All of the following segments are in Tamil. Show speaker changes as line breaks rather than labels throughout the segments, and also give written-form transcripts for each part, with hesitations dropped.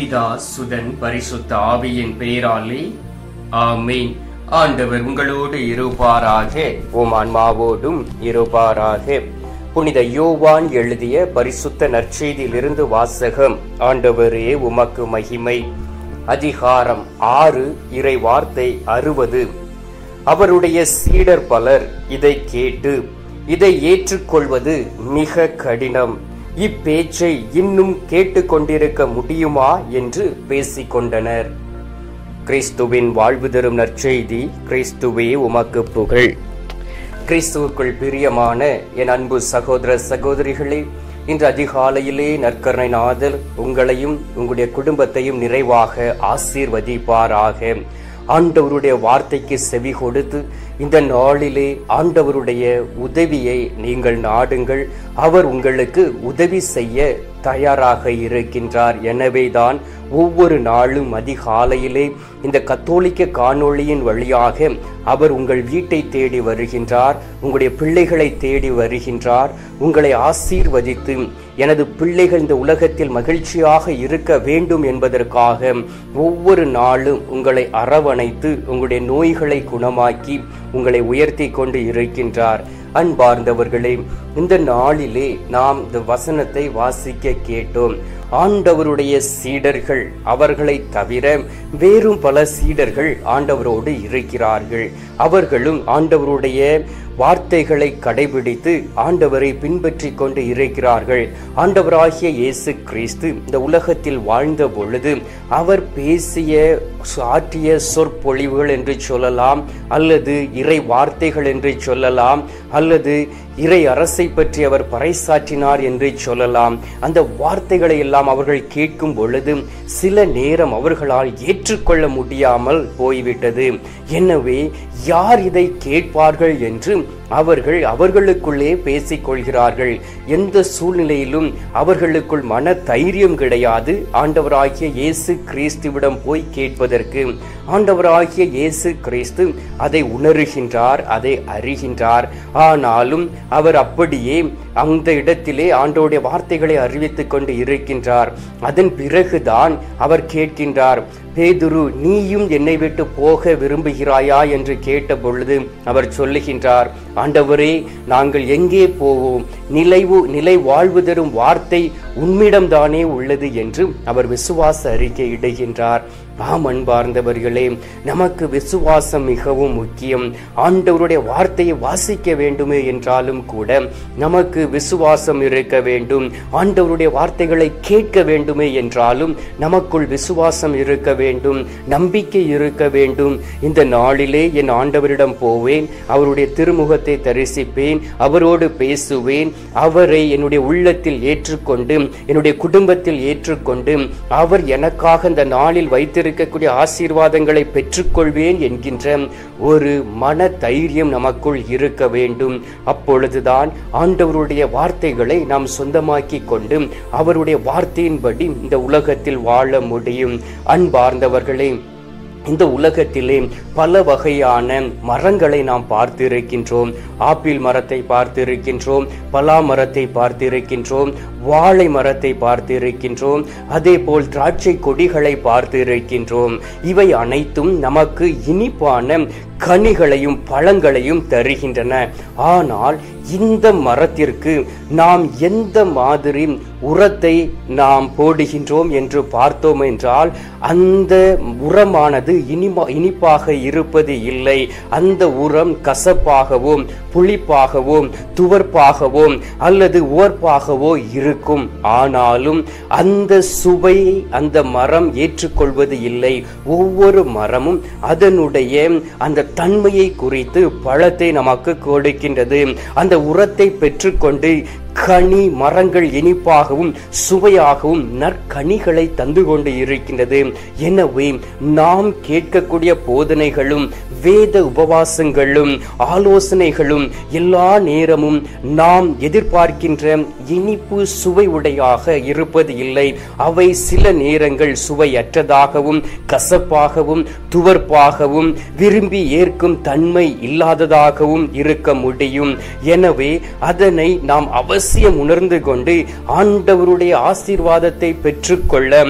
பிதா சுதன் பரிசுத்த ஆவியின் பெயராலே ஆமென். ஆண்டவர் உங்களோடு இருப்பாராக, உம் ஆன்மாவோடும் இருப்பாராக. புனித யோவான் எழுதிய பரிசுத்த நற்செய்தியிலிருந்து வாசகம். ஆண்டவரே உமக்கு மகிமை. அதிகாரம் 6, இறை வார்த்தை 60. அவருடைய சீடர் பலர் இதை கேட்டு இதை ஏற்றுக்கொள்வது மிக கடினம், இப்பேச்சை இன்னும் கேட்டுக்கொண்டிருக்க முடியுமா என்று பேசிக்கொண்டனர். கிறிஸ்துவின் வாழ்வு தரும் நற்செய்தி. கிறிஸ்துவே உமக்கு புகழ். கிறிஸ்துவுக்குள் பிரியமான என் அன்பு சகோதர சகோதரிகளே, இன்று அதிகாலையிலே நற்கருணைநாதர் உங்களையும் உங்களுடைய குடும்பத்தையும் நிறைவாக ஆசீர்வதிப்பாராக. ஆண்டவருடைய வார்த்தைக்கு செவி கொடுத்து இந்த நாளிலே ஆண்டவருடைய உதவியை நீங்கள் நாடுங்கள். அவர் உங்களுக்கு உதவி செய்ய தயாராக இருக்கின்றார். எனவேதான் ஒவ்வொரு நாளும் அதிகாலையிலே இந்த கத்தோலிக்க காணொளியின் வழியாக அவர் உங்கள் வீட்டை தேடி வருகின்றார், உங்களுடைய பிள்ளைகளை தேடி வருகின்றார். உங்களை ஆசீர்வதித்து எனது பிள்ளைகள் இந்த உலகத்தில் மகிழ்ச்சியாக இருக்க வேண்டும் என்பதற்காக ஒவ்வொரு நாளும் உங்களை அரவணைத்து உங்களுடைய நோய்களை குணமாக்கி உங்களை உயர்த்தி கொண்டு இருக்கின்றார். அன்பார்ந்தவர்களே, இந்த நாளிலே நாம் இந்த வசனத்தை வாசிக்க கேட்டோம். ஆண்டவருடைய சீடர்கள், அவர்களை தவிர வேறும் பல சீடர்கள் ஆண்டவரோடு இருக்கிறார்கள். அவர்களும் ஆண்டவருடைய வார்த்தைகளை கடைபிடித்து ஆண்டவரை பின்பற்றி கொண்டு இருக்கிறார்கள். ஆண்டவராகிய இயேசு கிறிஸ்து இந்த உலகத்தில் வாழ்ந்த பொழுது அவர் பேசிய ஆற்றிய சொற்பொழிவுகள் என்று சொல்லலாம், அல்லது இறை வார்த்தைகள் என்று சொல்லலாம், அல்லது இறை அரசை பற்றி அவர் பறைசாற்றினார் என்று சொல்லலாம். அந்த வார்த்தைகளை எல்லாம் அவர்கள் கேட்கும் பொழுது சில நேரம் அவர்களால் ஏற்றுக்கொள்ள முடியாமல் போய்விட்டது. எனவே யார் இதை கேட்பார்கள் என்று அவர்களுக்குள்ளே பேசிக் கொள்கிறார்கள். எந்த சூழ்நிலையிலும் அவர்களுக்குள் மன தைரியம் கிடையாது ஆண்டவராகிய இயேசு கிறிஸ்துவிடம் போய் கேட்பதற்கு. ஆண்டவராகிய இயேசு கிறிஸ்து அதை உணர்கின்றார், அதை அறிகின்றார். ஆனாலும் அவர் அப்படியே அந்த இடத்திலே ஆண்டவருடைய வார்த்தைகளை அறிவித்துக் கொண்டு இருக்கின்றார். அதன் பிறகுதான் அவர் கேட்கின்றார், பேதுரு, நீயும் என்னை விட்டு போக விரும்புகிறாயா என்று கேட்ட பொழுது அவர் சொல்லுகின்றார், ஆண்டவரே, நாங்கள் எங்கே போவோம்? நிலை வாழ்வு தரும் வார்த்தை உம்மிடம்தானே உள்ளது என்று அவர் விசுவாச அறிக்கை இடுகின்றார். ஆம் அன்பார்ந்தவர்களே, நமக்கு விசுவாசம் மிகவும் முக்கியம். ஆண்டவருடைய வார்த்தையை வாசிக்க வேண்டுமே என்றாலும் கூட நமக்கு விசுவாசம் இருக்க வேண்டும். ஆண்டவருடைய வார்த்தைகளை கேட்க வேண்டுமே என்றாலும் நமக்குள் விசுவாசம் இருக்க வேண்டும், நம்பிக்கை இருக்க வேண்டும். இந்த நாளிலே என் ஆண்டவரிடம் போவேன், அவருடைய திருமுகத்தை தரிசிப்பேன், அவரோடு பேசுவேன், அவரை என்னுடைய உள்ளத்தில் ஏற்றுக்கொண்டு என்னுடைய குடும்பத்தில் ஏற்றுக்கொண்டு அவர் எனக்காக இந்த நாளில் வைத்திருக்கக்கூடிய ஆசீர்வாதங்களை பெற்றுக்கொள்வேன் என்கின்ற ஒரு மன தைரியம் நமக்குள் இருக்க வேண்டும். அப்பொழுதுதான் ஆண்டவருடைய வார்த்தைகளை நாம் சொந்தமாக்கி கொண்டு அவருடைய வார்த்தையின்படி இந்த உலகத்தில் வாழ முடியும். அன்பார்ந்தவர்களே, இந்த உலகத்திலே பல வகையான மரங்களை நாம் பார்த்திருக்கின்றோம். ஆப்பிள் மரத்தை பார்த்திருக்கின்றோம், பலா மரத்தை பார்த்திருக்கின்றோம், வாழை மரத்தை பார்த்திருக்கின்றோம், அதே போல் திராட்சை கொடிகளை பார்த்திருக்கின்றோம். இவை அனைத்தும் நமக்கு இனிப்பான கனிகளையும் பழங்களையும் தருகின்றன. ஆனால் இந்த மரத்திற்கு நாம் எந்த மாதிரி உரத்தை நாம் போடுகின்றோம் என்று பார்த்தோம் என்றால் அந்த உரமானது இனிப்பாக இருப்பது இல்லை. அந்த உரம் கசப்பாகவும் புளிப்பாகவும் துவர்ப்பாகவும் அல்லது உவர்ப்பாகவோ இருக்கும். ஆனாலும் அந்த சுவையை அந்த மரம் ஏற்றுக்கொள்வது இல்லை. ஒவ்வொரு மரமும் அதனுடைய அந்த தன்மையை குறித்து பழத்தை நமக்கு கொடுக்கின்றது. அந்த உரத்தை பெற்றுக்கொண்டு கனி மரங்கள் இனிப்பாகவும் சுவையாகவும் நற்கனிகளை தந்து கொண்டு இருக்கின்றது. எனவே நாம் கேட்கக்கூடிய போதனைகளும் வேத உபவாசங்களும் ஆலோசனைகளும் எல்லா நேரமும் நாம் எதிர்பார்க்கின்ற இனிப்பு சுவை உடையாக இருப்பது இல்லை. அவை சில நேரங்கள் சுவையற்றதாகவும் கசப்பாகவும் துவர்ப்பாகவும் விரும்பி ஏற்கும் தன்மை இல்லாததாகவும் இருக்க முடியும். எனவே அதனை நாம் அவசியம் உணர்ந்து கொண்டு ஆண்டவருடைய ஆசீர்வாதத்தை பெற்றுக்கொள்ள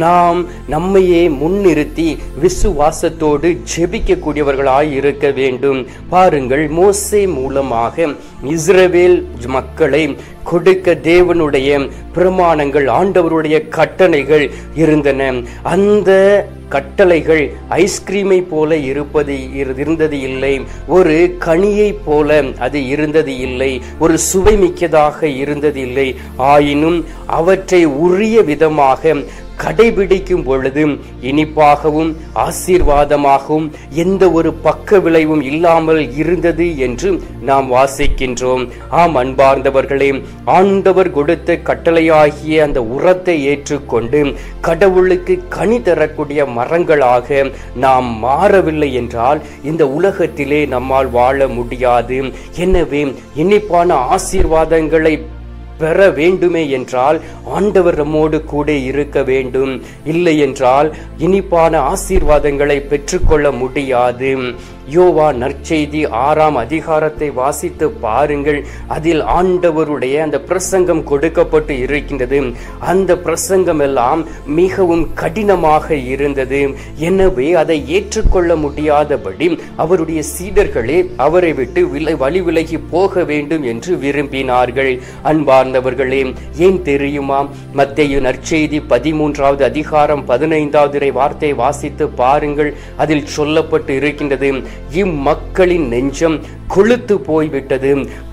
நாம் நம்மையே முன்னிறுத்தி விசுவாசத்தோடு ஜெபிக்கக்கூடியவர்களாய் இருக்க வேண்டும். பாருங்கள், மோசே மூலமாக இஸ்ரவேல் மக்களை கொடுக்க தேவனுடைய பிரமாணங்கள், ஆண்டவருடைய கட்டளைகள் இருந்தன. அந்த கட்டளைகள் ஐஸ்கிரீமை போல இருந்தது இல்லை, ஒரு கனியை போல அது இருந்தது இல்லை, ஒரு சுவை மிக்கதாக இருந்தது இல்லை. ஆயினும் அவற்றை உரிய விதமாக கடைபிடிக்கும் பொழுது இனிப்பாகவும் ஆசீர்வாதமாகவும் எந்த ஒரு பக்க விளைவும் இல்லாமல் இருந்தது என்று நாம் வாசிக்கின்றோம். ஆம் அன்பார்ந்தவர்களே, ஆண்டவர் கொடுத்த கட்டளையாகிய அந்த உரத்தை ஏற்றுக்கொண்டு கடவுளுக்கு கனி தரக்கூடிய மரங்களாக நாம் மாறவில்லை என்றால் இந்த உலகத்திலே நம்மால் வாழ முடியாது. எனவே இனிப்பான ஆசீர்வாதங்களை பெற வேண்டுமே என்றால் ஆண்டவர் நம்மோடு கூட இருக்க வேண்டும். இல்லை என்றால் இனிப்பான ஆசீர்வாதங்களை பெற்றுக்கொள்ள முடியாது. யோவான் நற்செய்தி 6ஆம் அதிகாரத்தை வாசித்து பாருங்கள். அதில் ஆண்டவருடைய அந்த பிரசங்கம் கொடுக்கப்பட்டு இருக்கின்றது. அந்த பிரசங்கம் எல்லாம் மிகவும் கடினமாக இருந்தது. எனவே அதை ஏற்றுக்கொள்ள முடியாதபடி அவருடைய சீடர்களே அவரை விட்டு வழி விலகி போக வேண்டும் என்று விரும்பினார்கள். அன்பார்ந்தவர்களே, ஏன் தெரியுமா? மத்தேயு நற்செய்தி 13ஆவது அதிகாரம் 15வது வார்த்தை வாசித்து பாருங்கள். அதில் சொல்லப்பட்டு இருக்கின்றது, இம்மக்களின் நெஞ்சம் கொழுத்து போய்விட்டது,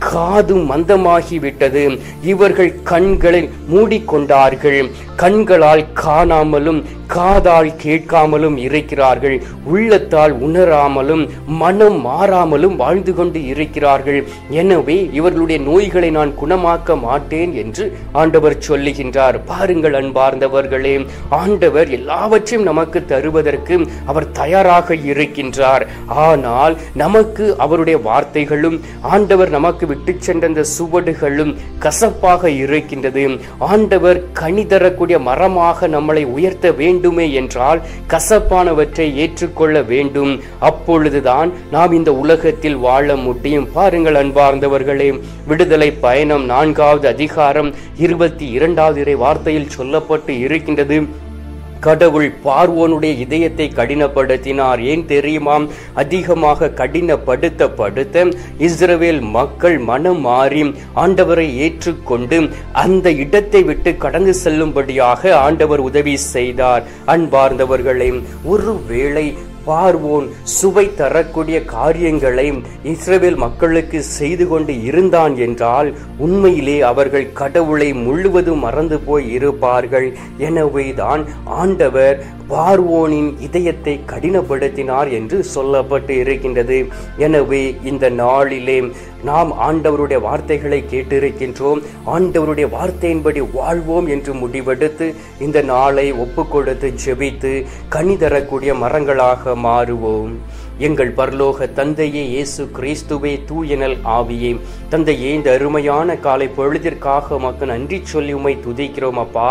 காதும் மந்தமாகிவிட்டது, இவர்கள் கண்களை மூடிக்கொண்டார்கள், கண்களால் காணாமலும் காதால் கேட்காமலும் இருக்கிறார்கள், உள்ளத்தால் உணராமலும் மனம் மாறாமலும் வாழ்ந்து கொண்டு இருக்கிறார்கள். எனவே இவர்களுடைய நோய்களை நான் குணமாக்க மாட்டேன் என்று ஆண்டவர் சொல்லுகின்றார். பாருங்கள் அன்பார்ந்தவர்களே, ஆண்டவர் எல்லாவற்றையும் நமக்கு தருவதற்கு அவர் தயாராக இருக்கின்றார். ஆனால் நமக்கு அவருடைய வார்த்தைகளும் ஆண்டவர் நமக்கு விட்டு சென்ற அந்த சுவடுகளும் கசப்பாக இருக்கின்றது. ஆண்டவர் கனி தரக்கூடிய மரமாக நம்மளை உயர்த்த வேண்டுமே என்றால் கசப்பானவற்றை ஏற்றுக்கொள்ள வேண்டும். அப்பொழுதுதான் நாம் இந்த உலகத்தில் வாழ முடியும். பாருங்கள் அன்பார்ந்தவர்களே, விடுதலை பயணம் 4வது அதிகாரம் 22வது வார்த்தையில் சொல்லப்பட்டு இருக்கின்றது, கடவுள் பார்வோனுடைய இதயத்தை கடினப்படுத்தினார். ஏன் தெரியுமா? அதிகமாக கடினப்படுத்த இஸ்ரவேல் மக்கள் மனம் மாறி ஆண்டவரை ஏற்றுக்கொண்டு அந்த இடத்தை விட்டு கடந்து செல்லும்படியாக ஆண்டவர் உதவி செய்தார். அன்பார்ந்தவர்களே, ஒருவேளை பார்வோன் சுவை தரக்கூடிய காரியங்களை இஸ்ரவேல் மக்களுக்கு செய்து கொண்டு இருந்தான் என்றால் உண்மையிலே அவர்கள் கடவுளை முழுவதும் மறந்து போய் இருப்பார்கள். எனவேதான் ஆண்டவர் பார்வோனின் இதயத்தை கடினப்படுத்தினார் என்று சொல்லப்பட்டு இருக்கின்றது. எனவே இந்த நாளிலே நாம் ஆண்டவருடைய வார்த்தைகளை கேட்டிருக்கின்றோம். ஆண்டவருடைய வார்த்தையின்படி வாழ்வோம் என்று முடிவெடுத்து இந்த நாளை ஒப்பு கொடுத்து ஜெபித்து கனி தரக்கூடிய மரங்களாக மாறுவோம். எங்கள் பரலோக தந்தையே, இயேசு கிறிஸ்துவே, தூயனல் ஆவியே, தந்தையே, இந்த அருமையான காலை பொழுதிற்காக உமக்கு நன்றி சொல்லி உம்மை துதிக்கிறோம். அப்பா,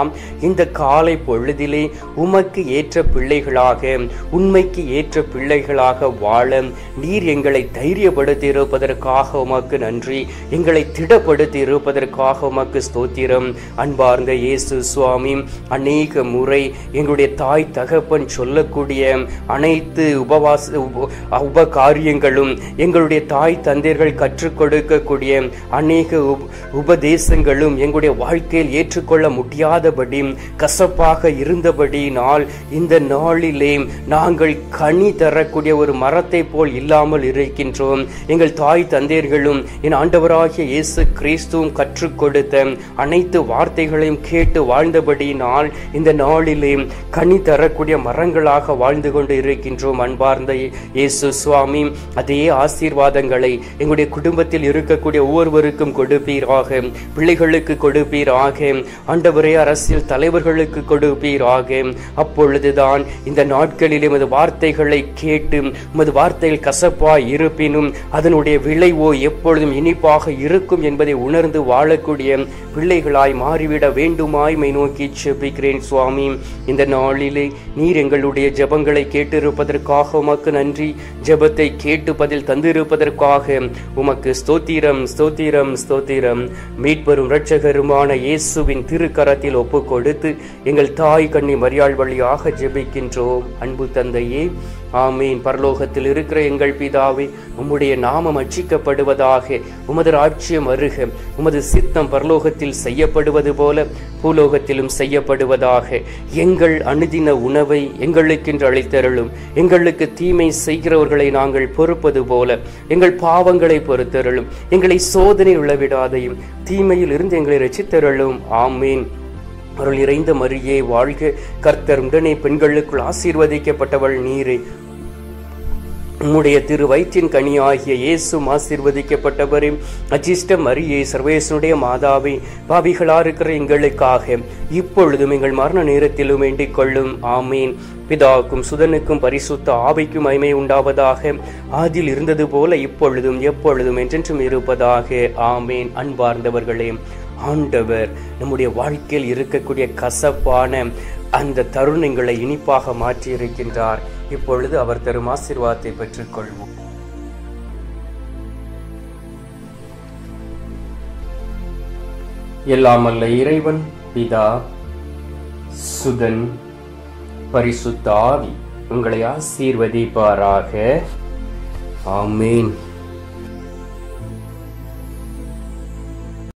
இந்த காலை பொழுதிலே உமக்கு ஏற்ற பிள்ளைகளாக, உண்மைக்கு ஏற்ற பிள்ளைகளாக வாழ நீர் எங்களை தைரியப்படுத்தி இருப்பதற்காக உமக்கு நன்றி. எங்களை திடப்படுத்தி இருப்பதற்காக உமக்கு ஸ்தோத்திரம். அன்பார்ந்த இயேசு சுவாமி, அநேக முறை எங்களுடைய தாய் தகப்பன் சொல்லக்கூடிய அனைத்து உப காரியங்களும், எங்களுடைய தாய் தந்தையர்கள் கற்றுக் கொடுக்கக்கூடிய அநேக உபதேசங்களும் எங்களுடைய வாழ்க்கையில் ஏற்றுக்கொள்ள முடியாதபடி கசப்பாக இருந்தபடியினால் இந்த நாளிலே நாங்கள் கனி தரக்கூடிய ஒரு மரத்தை போல் இல்லாமல் இருக்கின்றோம். எங்கள் தாய் தந்தையர்களும் என் ஆண்டவராகிய இயேசு கிறிஸ்துவும் கற்றுக் கொடுத்த அனைத்து வார்த்தைகளையும் கேட்டு வாழ்ந்தபடியினால் இந்த நாளிலே கனி தரக்கூடிய மரங்களாக வாழ்ந்து கொண்டு இருக்கின்றோம். அன்பார்ந்த இயேசு சுவாமி, அதே ஆசீர்வாதங்களை எங்களுடைய குடும்பத்தில் இருக்கக்கூடிய ஒவ்வொருவருக்கும் கொடுப்பீராக, பிள்ளைகளுக்கு கொடுப்பீராக, ஆண்டவரே அரசியல் தலைவர்களுக்கு கொடுப்பீராக. அப்பொழுதுதான் இந்த நாட்களில் உமது வார்த்தைகளை கேட்டு உமது வார்த்தையில் கசப்பாய் இருப்பினும் அதனுடைய விளைவோ எப்பொழுதும் இனிப்பாக இருக்கும் என்பதை உணர்ந்து வாழக்கூடிய பிள்ளைகளாய் மாறிவிட வேண்டுமாய் மை நோக்கி செபிக்கிறேன். சுவாமி, இந்த நாளிலே நீர் எங்களுடைய ஜெபங்களை கேட்டிருப்பதற்காக உமக்கு நன்றி. ஜெபத்தை கேட்டு பதில் தந்திருப்பதற்காக உமக்கு ஸ்தோத்திரம், ஸ்தோத்திரம், ஸ்தோத்திரம். மீட்பெரும் இரட்சகருமான இயேசுவின் திருக்கரத்தில் ஒப்பு கொடுத்து எங்கள் தாய் கன்னி மரியாள் வழியாக ஜெபிக்கின்றோம் அன்பு தந்தையே. ஆமீன். பரலோகத்தில் இருக்கிற எங்கள் பிதாவே, உம்முடைய நாமம் அர்ச்சிக்கப்படுவதாக. உமது ராஜ்யம் வருக. உமது சித்தம் பரலோகத்தில் செய்யப்படுவது போல பூலோகத்திலும் செய்யப்படுவதாக. எங்கள் அனுதின உணவை எங்களுக்கென்று அளித்தருளும். எங்களுக்கு தீமை செய்கிறவர்களை நாங்கள் பொறுப்பது போல எங்கள் பாவங்களை பொறுத்தருளும். எங்களை சோதனை உளவிடாதையும் தீமையில் இருந்து எங்களை ரட்சித்தருளும். ஆமீன். அருள் நிறைந்த மரியே வாழ்க, கர்த்தர் உடனே பெண்களுக்குள் ஆசீர்வதிக்கப்பட்டவள் நீரே. உம்முடைய திரு வயிற்றின் கனியாகிய இயேசும் ஆசீர்வதிக்கப்பட்டவரே. அஜிஷ்ட மரியே, சர்வேசனுடைய மாதாவே, பாவிகளா இருக்கிற எங்களுக்காக இப்பொழுதும் எங்கள் மரண நேரத்திலும் வேண்டிக் கொள்ளும். ஆமீன். பிதாவுக்கும் சுதனுக்கும் பரிசுத்த ஆவிக்கும் மகிமை உண்டாவதாக. ஆதியில் இருந்தது போல இப்பொழுதும் எப்பொழுதும் என்றென்றும் இருப்பதாக. ஆமீன். அன்பார்ந்தவர்களே, ஆண்டவர் நம்முடைய வாழ்க்கையில் இருக்கக்கூடிய கசப்பான அந்த தருணங்களை இனிப்பாக மாற்றி இருக்கின்றார். இப்பொழுது அவர் தரும் ஆசீர்வாதத்தை பெற்றுக் கொள்வோம். எல்லாம் அல்ல இறைவன் பிதா, சுதன், பரிசுத்த ஆவி உங்களை ஆசீர்வதிப்பாராக. ஆமீன்.